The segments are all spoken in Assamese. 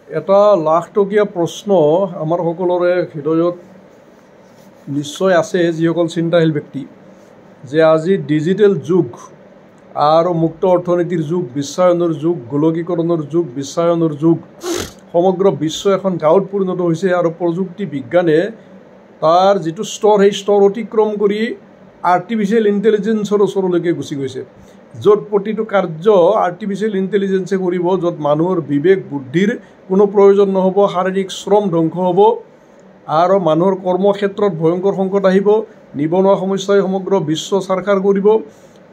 এটা লাখটকীয়া প্ৰশ্ন আমাৰ সকলোৰে হৃদয়ত নিশ্চয় আছে, যিসকল চিন্তাশীল ব্যক্তি, যে আজি ডিজিটেল যুগ আৰু মুক্ত অৰ্থনীতিৰ যুগ, বিশ্বায়নৰ যুগ, গোলকীকৰণৰ যুগ, বিশ্বায়নৰ যুগ, সমগ্ৰ বিশ্ব এখন গাঁৱত পৰিণত হৈছে আৰু প্ৰযুক্তি বিজ্ঞানে তাৰ যিটো স্তৰ, সেই স্তৰ অতিক্ৰম কৰি আৰ্টিফিচিয়েল ইণ্টেলিজেঞ্চৰ ওচৰলৈকে গুচি গৈছে, য'ত প্ৰতিটো কাৰ্য আৰ্টিফিচিয়েল ইণ্টেলিজেঞ্চে কৰিব, য'ত মানুহৰ বিবেক বুদ্ধিৰ কোনো প্ৰয়োজন নহ'ব, শাৰীৰিক শ্ৰম ধ্বংস হ'ব আৰু মানুহৰ কৰ্মক্ষেত্ৰত ভয়ংকৰ সংকট আহিব, নিবনুৱা সমস্যাই সমগ্ৰ বিশ্ব চাৰখাৰ কৰিব,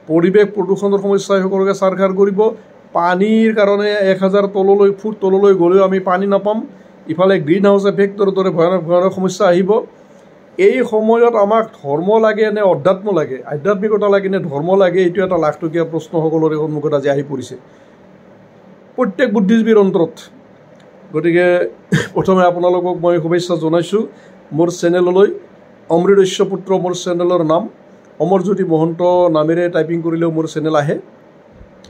পৰিৱেশ প্ৰদূষণৰ সমস্যাই সকলোকে চাৰখাৰ কৰিব, পানীৰ কাৰণে 1000 ফুট তললৈ গ'লেও আমি পানী নাপাম, ইফালে গ্ৰীণ হাউচ এফেক্টৰ দৰে ভয়ানক ভয়ানক সমস্যা আহিব। এই সময়ত আমাক ধৰ্ম লাগে নে অধ্যাত্ম লাগে, আধ্যাত্মিকতা লাগে নে ধৰ্ম লাগে, এইটো এটা লাখটকীয়া প্ৰশ্ন সকলোৰে সন্মুখত আজি আহি পৰিছে প্ৰত্যেক বুদ্ধিজীৱীৰ অন্তৰত। গতিকে প্ৰথমে আপোনালোকক মই শুভেচ্ছা জনাইছোঁ মোৰ চেনেললৈ। অমৃতস্য পুত্ৰ মোৰ চেনেলৰ নাম, অমৰজ্যোতি মহন্ত নামেৰে টাইপিং কৰিলেও মোৰ চেনেল আহে।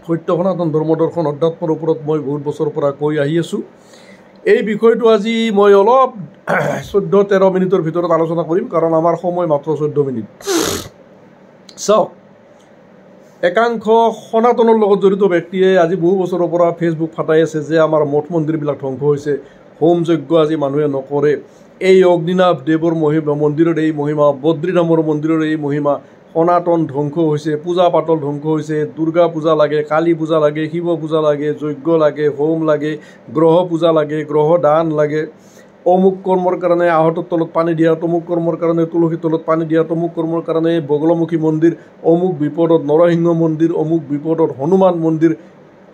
সত্য সনাতন ধৰ্মদৰ্শন অধ্যাত্মৰ ওপৰত মই বহুত বছৰৰ পৰা কৈ আহি আছোঁ। এই বিষয়টো আজি মই অলপ 14-13 মিনিটৰ ভিতৰত আলোচনা কৰিম, কাৰণ আমাৰ সময় মাত্ৰ 14 মিনিট। চাওক, একাংশ সনাতনৰ লগত জড়িত ব্যক্তিয়ে আজি বহু বছৰৰ পৰা ফেচবুক ফাটাই আছে যে আমাৰ মঠ মন্দিৰবিলাক ধ্বংস হৈছে, হোম যজ্ঞ আজি মানুহে নকৰে, এই অগ্নিনাভ দেৱৰ মন্দিৰৰ এই মহিমা, বদ্ৰীধামৰ মন্দিৰৰ এই মহিমা, সনাতন ধ্বংস হৈছে, পূজা পাতল ধ্বংস হৈছে, দুৰ্গা পূজা লাগে, কালী পূজা লাগে, শিৱ পূজা লাগে, যজ্ঞ লাগে, হোম লাগে, গ্ৰহ পূজা লাগে, গ্ৰহ দান লাগে, অমুক কৰ্মৰ কাৰণে আহতৰ তলত পানী দিয়া, তমুক কৰ্মৰ কাৰণে তুলসীৰ তলত পানী দিয়া, তমুক কৰ্মৰ কাৰণে বগলামুখী মন্দিৰ, অমুক বিপদত নৰসিংহ মন্দিৰ, অমুক বিপদত হনুমান মন্দিৰ,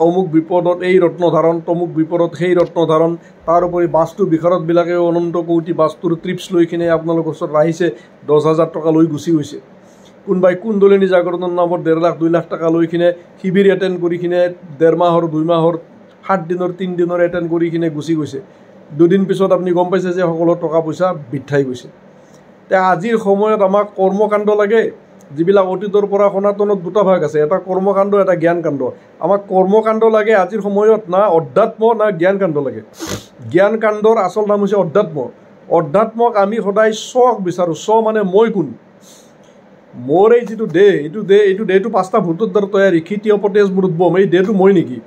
অমুক বিপদত এই ৰত্নধাৰণ, তমুক বিপদত সেই ৰত্নধাৰণ। তাৰোপৰি বাস্তু বিশাৰদবিলাকেও অনন্ত কোটি বাস্তুৰ ট্ৰিপছ লৈ কিনে আপোনালোকৰ ওচৰত আহিছে, 10,000 টকা লৈ গুচি গৈছে। কোনোবাই কুণ্ডলিনী জাগৰণৰ নামত 1.5 লাখ 2 লাখ টকা লৈ কিনে শিবিৰ এটেণ্ড কৰি কিনে 1.5 মাহৰ 2 মাহৰ 7 দিনৰ 3 দিনৰ এটেণ্ড কৰি কিনে গুচি গৈছে। 2 দিন পিছত আপুনি গম পাইছে যে সকলো টকা পইচা বৃদ্ধাই গৈছে। এতিয়া আজিৰ সময়ত আমাক কৰ্মকাণ্ড লাগে, যিবিলাক অতীতৰ পৰা সনাতনত 2টা ভাগ আছে, এটা কৰ্মকাণ্ড, এটা জ্ঞানকাণ্ড। আমাক কৰ্মকাণ্ড লাগে আজিৰ সময়ত, না অধ্যাত্ম না জ্ঞানকাণ্ড লাগে। জ্ঞানকাণ্ডৰ আচল নাম হৈছে অধ্যাত্ম। অধ্যাত্মক আমি সদায় স্বক বিচাৰোঁ। স্ব মানে মই কোন, মোৰ এই যিটো দেহ, এইটো দেহটো 5টা ভূতৰ দ্বাৰা তৈয়াৰী, ক্ষিতীয় পতেজ মূৰ্ধম, এই দেহটো মই নেকি?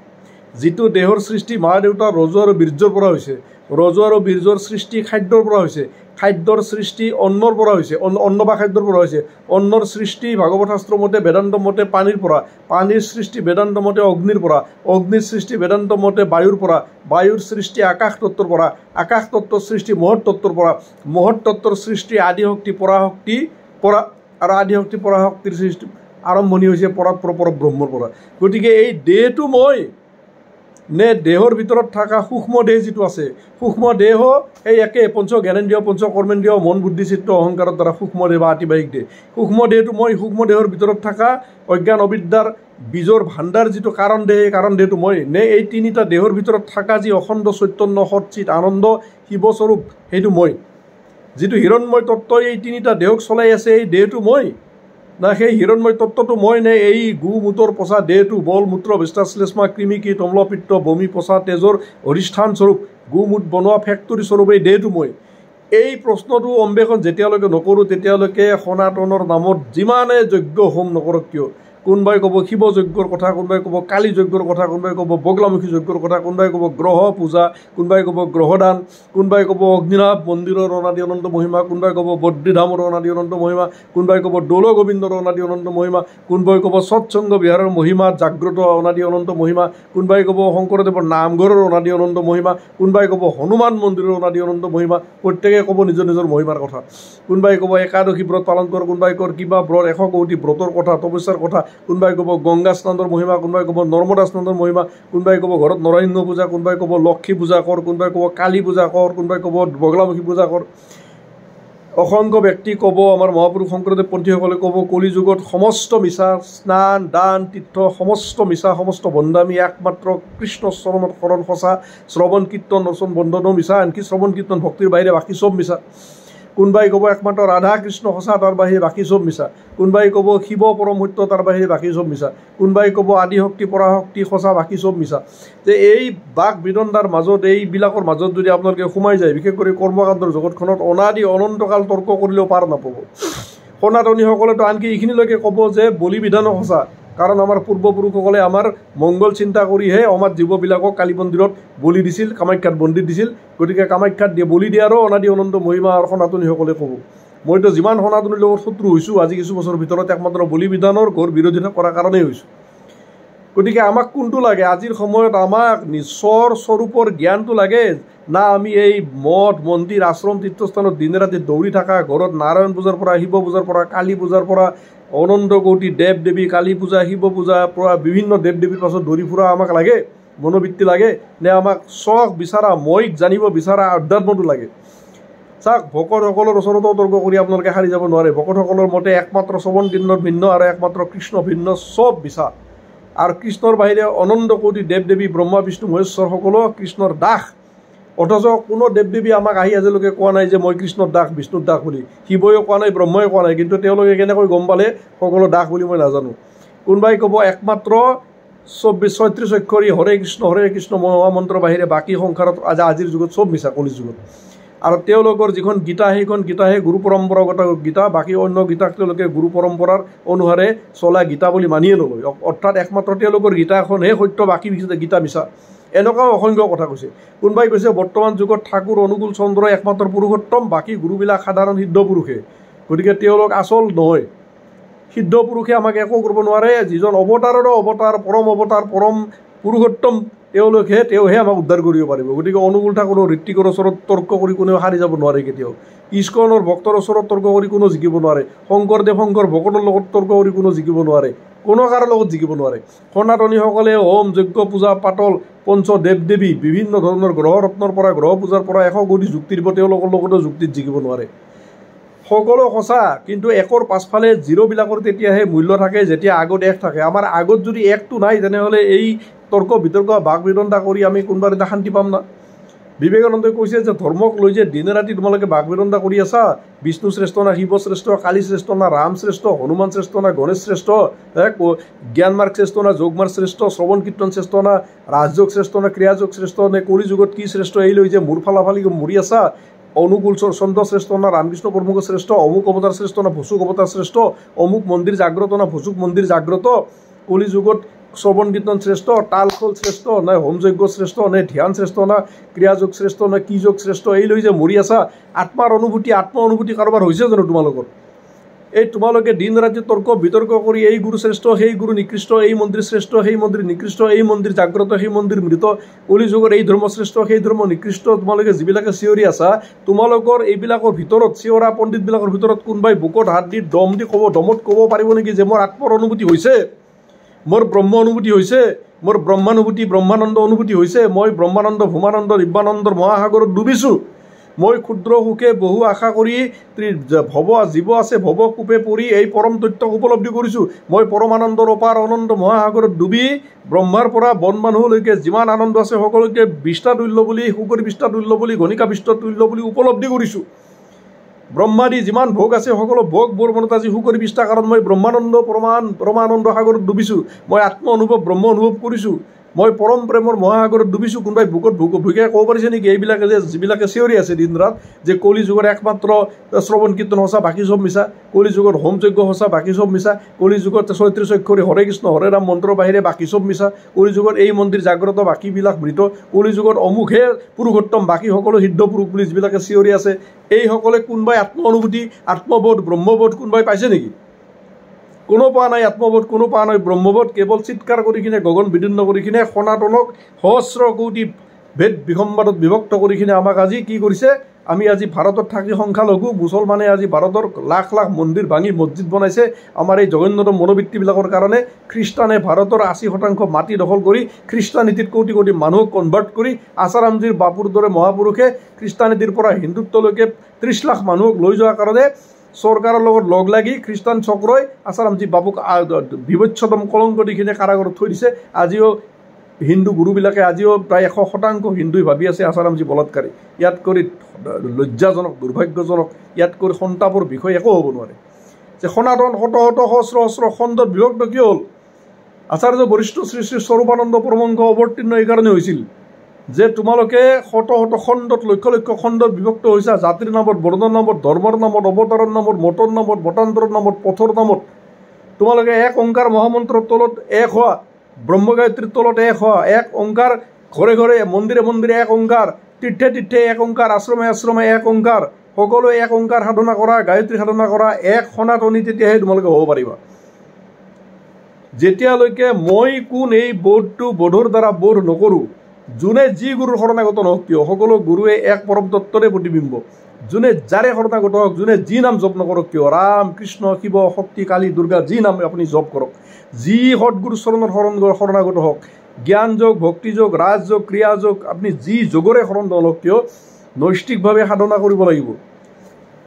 যিটো দেহৰ সৃষ্টি মা দেউতা ৰজ আৰু বীৰ্যৰ পৰা হৈছে, ৰজ আৰু বীৰ্যৰ সৃষ্টি খাদ্যৰ পৰা হৈছে, খাদ্যৰ সৃষ্টি অন্নৰ পৰা হৈছে, অন্ন বা খাদ্যৰ পৰা হৈছে, অন্নৰ সৃষ্টি ভাগৱত শাস্ত্ৰ মতে বেদান্ত মতে পানীৰ পৰা, পানীৰ সৃষ্টি বেদান্ত মতে অগ্নিৰ পৰা, অগ্নিৰ সৃষ্টি বেদান্ত মতে বায়ুৰ পৰা, বায়ুৰ সৃষ্টি আকাশ তত্ত্বৰ পৰা, আকাশ তত্ত্বৰ সৃষ্টি মহৎ তত্ত্বৰ পৰা, মহৎ তত্ত্বৰ সৃষ্টি আদিশক্তি পৰাশক্তি পৰা, আৰু আদিশক্তি পৰাশক্তিৰ সৃষ্টি আৰম্ভণি হৈছে পৰ ব্ৰহ্মৰ পৰা। গতিকে এই দেহটো মই নে দেহৰ ভিতৰত থকা সূক্ষ্ম দেহ যিটো আছে, সূক্ষ্ম দেহ এই একে পঞ্চ জ্ঞানেন্দ্ৰিয়, পঞ্চ কৰ্মেন্দ্ৰিয়, মন বুদ্ধি চিত্ত অহংকাৰৰ দ্বাৰা সূক্ষ্ম দেহ বা আতিবাহিক দেহ। সূক্ষ্ম দেহটো মই, সূক্ষ্ম দেহৰ ভিতৰত থকা অজ্ঞান অবিদ্যাৰ বীজৰ ভাণ্ডাৰ যিটো কাৰণ দেহ, এই কাৰণ দেহটো মই, নে এই 3টা দেহৰ ভিতৰত থকা যি অখণ্ড চৈতন্য সৎচিত আনন্দ শিৱস্বৰূপ, সেইটো মই। যিটো হিৰণময় তত্ত্বই এই 3টা দেহক চলাই আছে, এই দেহটো মই, না সেই হিৰণময় তত্ত্বটো মই, নে এই গু মূতৰ পচা দেহটো, বল মূত্ৰ বিষ্টা শ্লেষ্মা কৃমি কীট অম্লপিত্ত বমি পচা তেজৰ অধিষ্ঠান স্বৰূপ, গু মূত বনোৱা ফেক্টৰী স্বৰূপ এই দেহটো মই। এই প্ৰশ্নটো অন্বেষণ যেতিয়ালৈকে নকৰোঁ তেতিয়ালৈকে সনাতনৰ নামত যিমানে যজ্ঞ হোম নকৰক কিয়, কোনোবাই ক'ব শিৱ যজ্ঞৰ কথা, কোনোবাই ক'ব কালী যজ্ঞৰ কথা, কোনোবাই ক'ব বগলামুখী যজ্ঞৰ কথা, কোনোবাই ক'ব গ্ৰহ পূজা, কোনোবাই ক'ব গ্ৰহদান, কোনোবাই ক'ব অগ্নিনাভ মন্দিৰৰ অনাদি অনন্ত মহিমা, কোনোবাই ক'ব বদ্ৰীধামৰ অনাদি অনন্ত মহিমা, কোনোবাই ক'ব দৌল গোবিন্দৰ অনাদি অনন্ত মহিমা, কোনোবাই ক'ব সৎসংগ বিহাৰৰ মহিমা জাগ্ৰত অনাদি অনন্ত মহিমা, কোনোবাই ক'ব শংকৰদেৱৰ নামঘৰৰ অনাদি অনন্ত মহিমা, কোনোবাই ক'ব হনুমান মন্দিৰৰ অনাদি অনন্ত মহিমা। প্ৰত্যেকে ক'ব নিজৰ নিজৰ মহিমাৰ কথা। কোনোবাই ক'ব একাদশী ব্ৰত পালন কৰ, কোনোবাই ক'ব কিবা ব্ৰত 100 কোটি ব্ৰতৰ কথা, তপস্যাৰ কথা, কোনোবাই ক'ব গংগা স্নানৰ মহিমা, কোনোবাই ক'ব নৰ্মদা স্নানৰ মহিমা, কোনোবাই ক'ব ঘৰত নৰসিংহ পূজা, কোনোবাই ক'ব লক্ষী পূজা কৰ, কোনোবাই ক'ব কালী পূজা কৰ, কোনোবাই ক'ব বগলামুখী পূজা কৰ। অসংখ্য ব্যক্তি ক'ব, আমাৰ মহাপুৰুষ শংকৰদেৱ পন্থীসকলে ক'ব কলিযুগত সমস্ত মিছা, স্নান দান তীৰ্থ সমস্ত মিছা, সমস্ত বন্দামী, একমাত্ৰ কৃষ্ণ চৰণত শৰণ সঁচা, শ্ৰৱণ কীৰ্তন ৰচন বন্ধনো মিছা, আনকি শ্ৰৱণ কীৰ্তন ভক্তিৰ বাহিৰে বাকী চব মিছা। কোনোবাই ক'ব একমাত্ৰ ৰাধা কৃষ্ণ সঁচা তাৰ বাহিৰে বাকী চব মিছা, কোনোবাই ক'ব শিৱ পৰম সত্য তাৰ বাহিৰে বাকী চব মিছা, কোনোবাই ক'ব আদিশক্তি পৰাশক্তি সঁচা বাকী চব মিছা। যে এই বাক বিদণ্ডাৰ মাজত এইবিলাকৰ মাজত যদি আপোনালোকে সোমাই যায়, বিশেষ কৰি কৰ্মকাণ্ডৰ জগতখনত অনাদি অনন্তকাল তৰ্ক কৰিলেও পাৰ নাপাব। সনাতনীসকলেতো আনকি এইখিনিলৈকে ক'ব যে বলি বিধানো সঁচা, কাৰণ আমাৰ পূৰ্বপুৰুষসকলে আমাৰ মংগল চিন্তা কৰিহে আমাৰ জীৱবিলাকক কালী মন্দিৰত বলি দিছিল, কামাখ্যাত বন্দী দিছিল। গতিকে কামাখ্যাত বলি দিয়াৰো অনাদি অনন্ত মহিমা আৰু সনাতনীসকলে ক'ব। মইতো যিমান সনাতনীৰ লগত শত্ৰু হৈছোঁ আজি কিছু বছৰৰ ভিতৰত একমাত্ৰ বলি বিধানৰ ঘৰ বিৰোধিতা কৰাৰ কাৰণেই হৈছোঁ। গতিকে আমাক কোনটো লাগে? আজিৰ সময়ত আমাক নিজৰ স্বৰূপৰ জ্ঞানটো লাগে, না আমি এই মঠ মন্দিৰ আশ্ৰম তীৰ্থস্থানত দিনে ৰাতি দৌৰি থকা, ঘৰত নাৰায়ণ পূজাৰ পৰা শিৱ পূজাৰ পৰা কালী পূজাৰ পৰা অনন্ত কোটি দেৱ দেৱী, কালী পূজা শিৱ পূজাৰ পৰা বিভিন্ন দেৱ দেৱীৰ পাছত দৌৰি ফুৰা আমাক লাগে? মনোবৃত্তি লাগে? নে আমাক চখ বিচৰা, মইক জানিব বিচৰা আধ্যাত্মটো লাগে? চাওক, ভকতসকলৰ ওচৰতো তৰ্ক কৰি আপোনালোকে সাৰি যাব নোৱাৰে। ভকতসকলৰ মতে একমাত্ৰ শ্ৰৱণ কীৰ্তন ভিন্ন আৰু একমাত্ৰ কৃষ্ণ ভিন্ন, চব বিছা। আৰু কৃষ্ণৰ বাহিৰে অনন্ত কোটি দেৱ দেৱী ব্ৰহ্মা বিষ্ণু মহেশ্বৰ সকলো কৃষ্ণৰ দাস। অথচ কোনো দেৱ দেৱী আমাক আহি আজিলৈকে কোৱা নাই যে মই কৃষ্ণৰ দাস বিষ্ণুৰ দাস বুলি। শিৱই কোৱা নাই, ব্ৰহ্মই কোৱা নাই, কিন্তু তেওঁলোকে কেনেকৈ গম পালে সকলো দাস বুলি মই নাজানো। কোনোবাই ক'ব একমাত্ৰ 34 অক্ষৰী হৰে কৃষ্ণ মহামন্ত্ৰ বাহিৰে বাকী সংসাৰত আজিৰ যুগত চব মিছা, কলিৰ যুগত। আৰু তেওঁলোকৰ যিখন গীতা সেইখন গীতাহে গুৰু পৰম্পৰাগত গীতা, বাকী অন্য গীতাক তেওঁলোকে গুৰু পৰম্পৰাৰ অনুসাৰে চলা গীতা বুলি মানিয়ে নলয়। অৰ্থাৎ একমাত্ৰ তেওঁলোকৰ গীতাখনহে সত্য, বাকী গীতা মিছা। এনেকুৱাও অসংখ্য কথা কৈছে। কোনোবাই কৈছে বৰ্তমান যুগত ঠাকুৰ অনুকূল চন্দ্ৰ একমাত্ৰ পুৰুষোত্তম, বাকী গুৰুবিলাক সাধাৰণ সিদ্ধ পুৰুষে। গতিকে তেওঁলোক আচল নহয়। সিদ্ধ পুৰুষে আমাক একো কৰিব নোৱাৰে। যিজন অৱতাৰৰো অৱতাৰ, পৰম পুৰুষোত্তম তেওঁহে আমাক উদ্ধাৰ কৰিব পাৰিব। গতিকে অনুকূল ঠাকুৰৰ ঋত্বিকৰ ওচৰত তৰ্ক কৰি কোনেও সাৰি যাব নোৱাৰে কেতিয়াও। ইস্কনৰ ভক্তৰ ওচৰত তৰ্ক কৰি কোনো জিকিব নোৱাৰে। শংকৰ ভকতৰ লগত তৰ্ক কৰি কোনো জিকিব নোৱাৰে। কোনো কাৰো লগত জিকিব নোৱাৰে। সনাতনীসকলে হোম যজ্ঞ পূজা পাতল পঞ্চ দেৱ দেৱী বিভিন্ন ধৰণৰ গ্ৰহ ৰত্নৰ পৰা গ্ৰহ পূজাৰ পৰা 100 কোটি যুক্তি দিব, তেওঁলোকৰ লগতো যুক্তিত জিকিব নোৱাৰে। সকলো সঁচা, কিন্তু একৰ পাছফালে জিৰ'বিলাকৰ তেতিয়াহে মূল্য থাকে যেতিয়া আগত এক থাকে। আমাৰ আগত যদি একটো নাই, তেনেহ'লে এই তৰ্ক বিতৰ্ক বাক বিদণ্ডা কৰি আমি কোনোবা এটা শান্তি পাম না। বিবেকানন্দই কৈছে যে ধৰ্মক লৈ যে দিনে ৰাতি তোমালোকে বাক বিদণ্ডা কৰি আছা, বিষ্ণু শ্ৰেষ্ঠ না শিৱ শ্ৰেষ্ঠ, কালী শ্ৰেষ্ঠ না ৰাম শ্ৰেষ্ঠ, হনুমান শ্ৰেষ্ঠ না গণেশ শ্ৰেষ্ঠ, জ্ঞান মাৰ্গ শ্ৰেষ্ঠ না যোগ মাৰ্গ শ্ৰেষ্ঠ, শ্ৰৱণ কীৰ্তন শ্ৰেষ্ঠ না ৰাজযোগ শ্ৰেষ্ঠ না ক্ৰিয়াযোগ শ্ৰেষ্ঠ, নে কলি যুগত কি শ্ৰেষ্ঠ, এই লৈ যে মূৰ ফালাফালি মৰি আছা। অনুকূল চন্দ্ৰ শ্ৰেষ্ঠ না ৰামকৃষ্ণ প্ৰমুখ শ্ৰেষ্ঠ, অমুক অৱতাৰ শ্ৰেষ্ঠ না ভুচুক অৱতাৰ শ্ৰেষ্ঠ, অমুক মন্দিৰ জাগ্ৰত না ভুচুক মন্দিৰ জাগ্ৰত, কলি যুগত শ্ৰৱণ কীৰ্তন শ্ৰেষ্ঠ, তাল খোল শ্ৰেষ্ঠ, নে হোম যজ্ঞ শ্ৰেষ্ঠ, নে ধ্যান শ্ৰেষ্ঠ না ক্ৰিয়াযোগ শ্ৰেষ্ঠ, নে কি যোগ শ্ৰেষ্ঠ, এই লৈ যে মৰি আছা। আত্ম অনুভূতি কাৰোবাৰ হৈছে জানো তোমালোকৰ? এই তোমালোকে দিন ৰাতি তৰ্ক বিতৰ্ক কৰি এই গুৰু শ্ৰেষ্ঠ, সেই গুৰু নিকৃষ্ট, এই মন্দিৰ শ্ৰেষ্ঠ, সেই মন্দিৰ নিকৃষ্ট, এই মন্দিৰ জাগ্ৰত, সেই মন্দিৰ মৃত, কলি যুগৰ এই ধৰ্ম শ্ৰেষ্ঠ, সেই ধৰ্ম নিকৃষ্ট, তোমালোকে যিবিলাকে চিঞৰি আছা, তোমালোকৰ এইবিলাকৰ ভিতৰত চিঞৰা পণ্ডিতবিলাকৰ ভিতৰত কোনোবাই বুকত হাত দি দমত ক'ব পাৰিব নেকি যে মোৰ আত্মৰ অনুভূতি হৈছে, মোৰ ব্ৰহ্ম অনুভূতি হৈছে, মোৰ ব্ৰহ্মানুভূতি ব্ৰহ্মানন্দ অনুভূতি হৈছে, মই ব্ৰহ্মানন্দ ভূমানন্দ দিব্যানন্দৰ মহাসাগৰত ডুবিছোঁ, মই ক্ষুদ্ৰ সুখে বহু আশা কৰি জীৱ আছে ভৱ কূপে পৰি এই পৰম তথ্যক উপলব্ধি কৰিছোঁ, মই পৰমানন্দৰ অপাৰ অনন্ত মহাসাগৰত ডুবি ব্ৰহ্মাৰ পৰা বন মানুহলৈকে যিমান আনন্দ আছে সকলোকে বিষ্টা তুল্য বুলি, শুকৰী বিষ্টা তুল্য বুলি, গণিকা বিষ্টা তুল্য বুলি উপলব্ধি কৰিছোঁ। ব্ৰহ্মাদি যিমান ভোগ আছে সকলো ভোগ মোৰ মনত আজি শুকৰী বিষ্টা, কাৰণ মই ব্ৰহ্মানন্দ পৰমানন্দ সাগৰত ডুবিছোঁ, মই আত্ম অনুভৱ ব্ৰহ্ম অনুভৱ কৰিছোঁ, মই পৰম প্ৰেমৰ মহাসাগৰত ডুবিছোঁ। কোনোবাই বুকত ভুকে ক'ব পাৰিছে নেকি এইবিলাকে যে যিবিলাকে চিঞৰি আছে দিন ৰাত যে কলি যুগৰ একমাত্ৰ শ্ৰৱণ কীৰ্তন সঁচা, বাকী চব মিছা, কলি যুগৰ হোম যজ্ঞ সঁচা, বাকী চব মিছা, কলি যুগত 34 অক্ষৰী হৰে কৃষ্ণ হৰে ৰাম মন্ত্ৰৰ বাহিৰে বাকী চব মিছা, কলি যুগত এই মন্দিৰ জাগ্ৰত, বাকীবিলাক মৃত, কলি যুগত অমুকহে পুৰুষোত্তম, বাকী সকলো সিদ্ধ পুৰুষ বুলি যিবিলাকে চিঞৰি আছে, এইসকলে কোনোবাই আত্ম অনুভূতি আত্মবোধ ব্ৰহ্মবোধ কোনোবাই পাইছে নেকি? কোনো পোৱা নাই আত্মবোধ, কোনো পোৱা নাই ব্ৰহ্মবোধ। কেৱল চিৎকাৰ কৰি কিনে গগন বিদীৰ্ণ কৰি কিনে সনাতনক সহস্ৰ কোটি ভেদ বিসম্বাদত বিভক্ত কৰি কিনে আমাক আজি কি কৰিছে, আমি আজি ভাৰতত থাকি সংখ্যালঘু মুছলমানে আজি ভাৰতৰ লাখ লাখ মন্দিৰ ভাঙি মছজিদ বনাইছে আমাৰ এই জঘন্যতম মনোবৃত্তিবিলাকৰ কাৰণে। খ্ৰীষ্টানে ভাৰতৰ 80% মাটি দখল কৰি খ্ৰীষ্টানীতিত কোটি কোটি মানুহক কনভাৰ্ট কৰি আছাৰামজীৰ বাপুৰ দৰে মহাপুৰুষে খ্ৰীষ্টানীতিৰ পৰা হিন্দুত্বলৈকে 30 লাখ মানুহক লৈ যোৱাৰ কাৰণে চৰকাৰৰ লগত লগ লাগি খ্ৰীষ্টান চক্ৰই আছাৰামজী বাপুক বিভৎসতম কলংক দি কিনে কাৰাগাৰত থৈ দিছে। আজিও হিন্দু গুৰুবিলাকে আজিও প্ৰায় 100% হিন্দুই ভাবি আছে আসাৰামজী বলৎকাৰী। ইয়াত কৰি লজ্জাজনক, দুৰ্ভাগ্যজনক, ইয়াত কৰি সন্তাপৰ বিষয় একো হ'ব নোৱাৰে যে সনাতন শত শত সহস্ৰ সহস্ৰ খণ্ডত বিভক্ত কিয় হ'ল? আচাৰ্য বৰিষ্ঠ শ্ৰী শ্ৰী স্বৰূপানন্দ পৰমহংস অৱতীৰ্ণ এইকাৰণে হৈছিল যে তোমালোকে শত শত খণ্ডত লক্ষ লক্ষ খণ্ডত বিভক্ত হৈছা, জাতিৰ নামত, বৰ্ণৰ নামত, ধৰ্মৰ নামত, অৱতাৰৰ নামত, মতৰ নামত, মতান্তৰৰ নামত, পথৰ নামত। তোমালোকে এক ওংকাৰ মহামন্ত্ৰৰ তলত এক হোৱা, ব্ৰহ্মগায়ত্ৰীৰ তলত এক হোৱা, এক ওংকাৰ ঘৰে ঘৰে মন্দিৰে মন্দিৰে এক ওংকাৰ, তীৰ্থে তীৰ্থে এক ওংকাৰ, আশ্ৰমে আশ্ৰমে এক ওংকাৰ, সকলোৱে এক ওংকাৰ সাধনা কৰা, গায়ত্ৰী সাধনা কৰা, এক সনাতনী, তেতিয়াহে তোমালোকে হ'ব পাৰিবা। যেতিয়ালৈকে মই কোন এই বোধটো বোধৰ দ্বাৰা বোধ নকৰোঁ, যোনে যি গুৰুৰ শৰণাগত নহওক কিয়, সকলো গুৰুৱে এক পৰম তত্ত্বৰে প্ৰতিবিম্ব। যোনে যাৰে শৰণাগত হওক, যোনে যি নাম জপ নকৰক কিয়, ৰাম কৃষ্ণ শিৱ শক্তি কালী দুৰ্গা যি নাম আপুনি জপ কৰক, যি সৎগুৰু চৰণৰ শৰণাগত হওক, জ্ঞান যোগ, ভক্তি যোগ, ৰাজযোগ, ক্ৰিয়া যোগ, আপুনি যি যোগৰে শৰণ নলওক কিয়, নৈষ্ঠিকভাৱে সাধনা কৰিব লাগিব।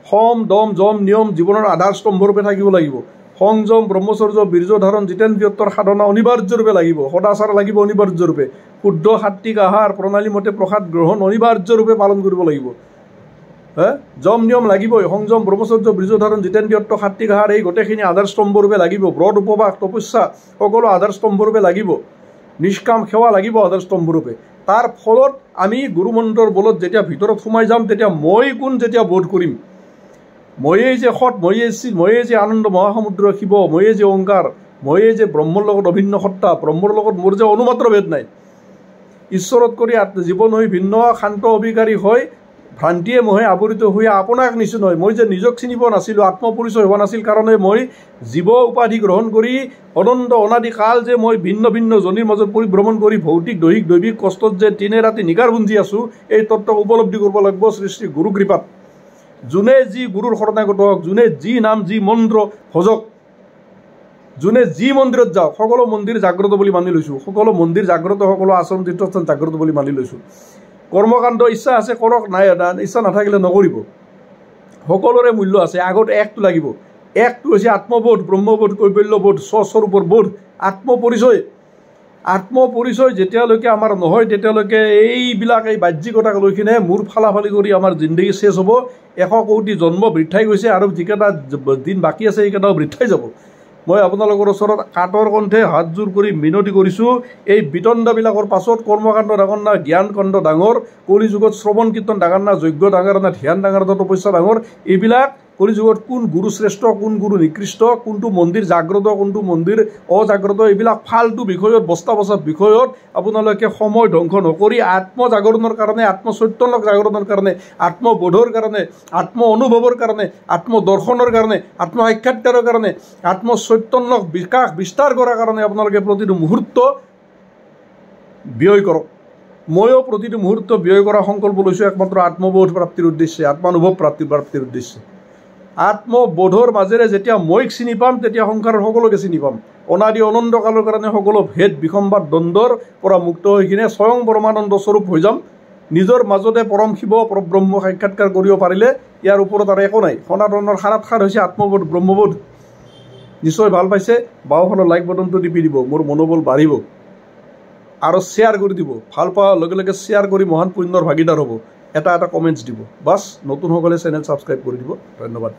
সম দম যম নিয়ম জীৱনৰ আধাৰস্তম্ভৰূপে থাকিব লাগিব। সংযম, ব্ৰহ্মচৰ্য, বীৰ্য ধাৰণ, জিতেন্দ্ৰিয়ত্বৰ সাধনা অনিবাৰ্যৰূপে লাগিব। সদাচাৰ লাগিব অনিবাৰ্যৰূপে। শুদ্ধ সাত্বিক আহাৰ প্ৰণালীমতে প্ৰসাদ গ্ৰহণ অনিবাৰ্যৰূপে পালন কৰিব লাগিব। যম নিয়ম লাগিবই। সংযম, ব্ৰহ্মচৰ্য, বীৰ্য ধাৰণ, জিতেন্দ্ৰিয়ত্ব, সাত্বিক আহাৰ, এই গোটেইখিনি আধাৰস্তম্ভৰূপে লাগিব। ব্ৰত, উপবাস, তপস্যা সকলো আধাৰস্তম্ভৰূপে লাগিব। নিষ্কাম সেৱা লাগিব আধাৰস্তম্ভৰূপে। তাৰ ফলত আমি গুৰুমন্ত্ৰৰ বলত যেতিয়া ভিতৰত সোমাই যাম, তেতিয়া মই কোন যেতিয়া বোধ কৰিম, ময়েই যে সৎ, ময়েই যে আনন্দ মহাসমুদ্ৰ শিৱ, ময়েই যে ওংকাৰ, ময়েই যে ব্ৰহ্মৰ লগত অভিন্ন সত্তা, ব্ৰহ্মৰ লগত মোৰ যে অনুমাত্ৰ ভেদ নাই, ঈশ্বৰত কৰি জীৱন হৈ ভিন্ন শান্ত অভিকাৰী হৈ ভ্ৰান্তিয়ে মোহে আৱৰিত হৈ আপোনাক নিচু নহয়। মই যে নিজক চিনি পোৱা নাছিলোঁ, আত্মপৰিচয় হোৱা নাছিল কাৰণে মই জীৱ উপাধি গ্ৰহণ কৰি অনন্ত অনাদি কাল যে মই ভিন্ন ভিন্ন জনীৰ মাজত পৰিভ্ৰমণ কৰি ভৌতিক দৈহিক দৈৱিক কষ্টত যে দিনে ৰাতি নিগাৰ গুঞ্জি আছোঁ, এই তত্ত্বক উপলব্ধি কৰিব লাগিব শ্ৰী শ্ৰী গুৰু কৃপাত। যোনে যি গুৰুৰ শৰণাগত হওক, যোনে যি নাম যি মন্ত্ৰ ভজক, যোনে যি মন্দিৰত যাওক, সকলো মন্দিৰ জাগ্ৰত বুলি মানি লৈছোঁ। সকলো মন্দিৰ জাগ্ৰত, সকলো আশ্ৰম তীৰ্থস্থান জাগ্ৰত বুলি মানি লৈছোঁ। কৰ্মকাণ্ড ইচ্ছা আছে কৰক, নাই ইচ্ছা নাথাকিলে নকৰিব। সকলোৰে মূল্য আছে। আগত একটো লাগিব। একটো হৈছে আত্মবোধ, ব্ৰহ্মবোধ, কৈবল্যবোধ, স্বস্বৰূপৰ বোধ, আত্মপৰিচয়। আত্মপৰিচয় যেতিয়ালৈকে আমাৰ নহয়, তেতিয়ালৈকে এইবিলাক এই বাহ্যিকতাক লৈ কিনে মূৰ ফালাফালি কৰি আমাৰ জিন্দগী শেষ হ'ব। 100 কোটি জন্ম বৃদ্ধাই গৈছে আৰু যিকেইটা দিন বাকী আছে সেইকেইটাও বৃদ্ধাই যাব। মই আপোনালোকৰ ওচৰত কাটৰ কণ্ঠে হাতযোৰ কৰি মিনতি কৰিছোঁ, এই বিতণ্ডাবিলাকৰ পাছত কৰ্মকাণ্ড ডাঙৰ না, জ্ঞানকাণ্ড ডাঙৰ, কলিযুগত শ্ৰৱণ কীৰ্তন ডাঙৰ না, যজ্ঞ ডাঙৰ না, ধ্যান ডাঙৰ না, তপস্যা ডাঙৰ, এইবিলাক কলিযুগত কোন গুৰু শ্ৰেষ্ঠ, কোন গুৰু নিকৃষ্ট, কোনটো মন্দিৰ জাগ্ৰত, কোনটো মন্দিৰ অজাগ্ৰত, এইবিলাক ফাল্টু বিষয়ত, বস্তা বচা বিষয়ত আপোনালোকে সময় ধ্বংস নকৰি আত্মজাগৰণৰ কাৰণে, আত্মচৈতন্যক জাগৰণৰ কাৰণে, আত্মবোধৰ কাৰণে, আত্ম অনুভৱৰ কাৰণে, আত্মদৰ্শনৰ কাৰণে, আত্মসাক্ষাৎকাৰৰ কাৰণে, আত্মচৈতন্যক বিকাশ বিস্তাৰ কৰাৰ কাৰণে আপোনালোকে প্ৰতিটো মুহূৰ্ত ব্যয় কৰক। ময়ো প্ৰতিটো মুহূৰ্ত ব্যয় কৰা সংকল্প লৈছোঁ একমাত্ৰ আত্মবোধ প্ৰাপ্তিৰ উদ্দেশ্যে, আত্মানুভৱ প্ৰাপ্তিৰ উদ্দেশ্যে। আত্মবোধৰ মাজেৰে যেতিয়া মইক চিনি পাম, তেতিয়া সংসাৰৰ সকলোকে চিনি পাম। অনাদি অনন্ত কালৰ কাৰণে সকলো ভেদ বিসম্বাদ দ্বন্দ্বৰ পৰা মুক্ত হৈ কিনে স্বয়ং পৰমানন্দ স্বৰূপ হৈ যাম। নিজৰ মাজতে পৰম শিৱ পৰব্ৰহ্ম সাক্ষাৎকাৰ কৰিব পাৰিলে ইয়াৰ ওপৰত আৰু একো নাই। সনাতনৰ সাৰাৎসাৰ হৈছে আত্মবোধ, ব্ৰহ্মবোধ। নিশ্চয় ভাল পাইছে, বাওঁফালৰ লাইক বটনটো টিপি দিব, মোৰ মনোবল বাঢ়িব। আৰু শ্বেয়াৰ কৰি দিব, ভাল পোৱাৰ লগে লগে শ্বেয়াৰ কৰি মহান পুণ্যৰ ভাগিদাৰ হ'ব। এটা কমেণ্টছ দিব, বাছ। নতুন সকলে চেনেল ছাবস্ক্ৰাইব কৰি দিব। ধন্যবাদ।